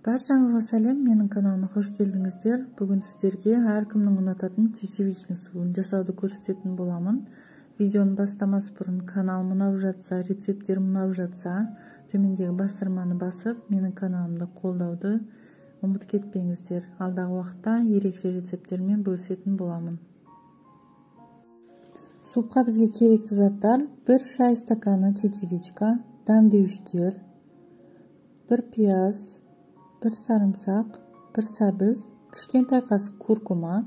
Баршаңызға сәлем, менің каналыма қош келдіңіздер. Бүгін сіздерге әркімнің ұнататын чечевичный суын жасауды көрсететін боламын. Видеоны бастамас бұрын каналым ұнап жатса, рецепттер ұнап жатса, төмендегі бастырманы басып, менің каналымды қолдауды ұмыт кетпеңіздер. Алдағы уақытта ерекше рецепттермен бөлісетін боламын. Супқа бізге керекті заттар: 1 шай стаканы чечевичка, дәмдеуіштер, 1 пияз, 1 сарымсақ, 1 сәбіз, кішкентай қасық куркума,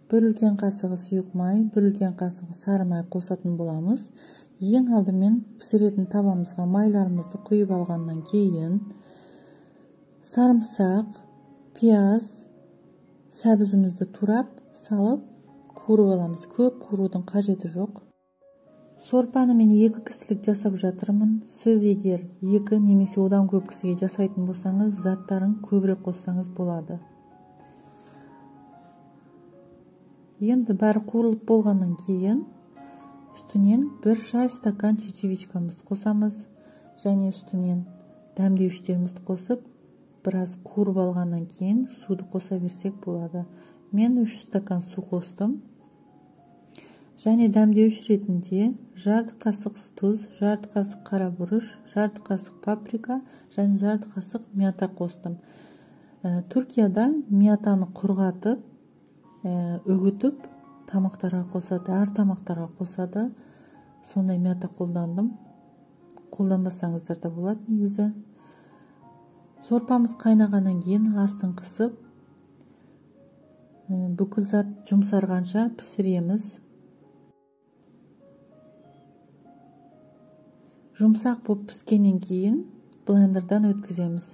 1 үлкен қасығы сұйық май, 1 үлкен қасығы сары май қосатын боламыз. Ең алдымен пісіретін табамызға майларымызды құйып алғаннан кейін сарымсақ, пияз, сәбізімізді турап салып қуырып аламыз. Көп қуырудың қажеті жоқ. Сорпаны мен 2 кісілік жасап жатырмын. Сіз егер 2 немесе одан көп кісіге жасайтын болсаңыз, заттарын көбірек қоссаңыз болады. Енді бәрі қуырылып болғаннан кейін үстінен 1 шай стакан чечевичкамызды қосамыз және үстінен дәмдеуіштерімізді қосып, біраз қуырып алғаннан кейін суды қоса берсек болады. Мен 3 стакан су қостым. Және дәмдеуіш ретінде жарты қасық тұз, жарты қасық қара бұрыш, жарты қасық паприка және жарты қасық мята қостым. Түркияда мятаны құрғатып, үгітіп тамақтарға қосады, әр тамақтарға қосады. Сондай мята қолдандым. Қолданбасаңыздар да болады негізі. Сорпамыз қайнағаннан кейін астын қысып, бүкіл зат жұмсарғанша пісіреміз. Жұмсақ болып піскеннен кейін блендердан өткіземіз.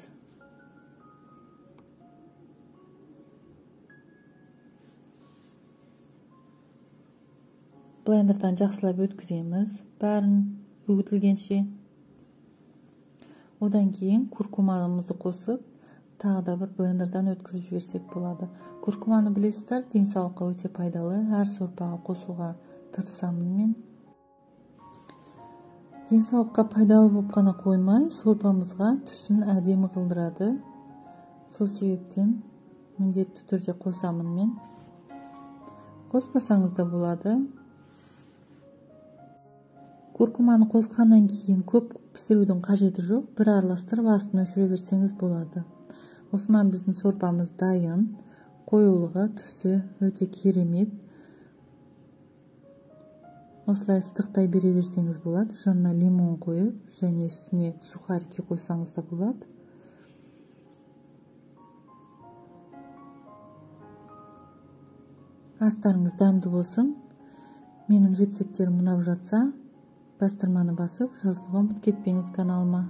Блендердан жақсылап өткіземіз, бәрін үгітілгенше. Одан кейін куркумамызды қосып, тағы да бір блендердан өткізіп жіберсек болады. Куркуманы білесіздер, денсаулыққа өте пайдалы. Әр сорпаға қосуға тырысамын мен. Денсаулыққа пайдалы болып қана қоймай, сорпамызға түсін әдемі қылдырады. Сол себептен міндетті түрде қосамын мен. Қоспасаңыз да болады. Куркуманы қосқаннан кейін көп пісірудің қажеті жоқ. Бір араластырып астына өшіре берсеңіз болады. Осымен біздің сорпамыз дайын. Қоюлығы, түсі өте керемет. Осылай ыстықтай бере берсеңіз болады. Жанына лимон қойып, және үстіне сухарики қойсаңыз да болады. Астарыңыз дәмді болсын. Менің рецепттерім ұнап жатса, бастырманы басып, жазылуға ұмытып кетпеңіз каналыма.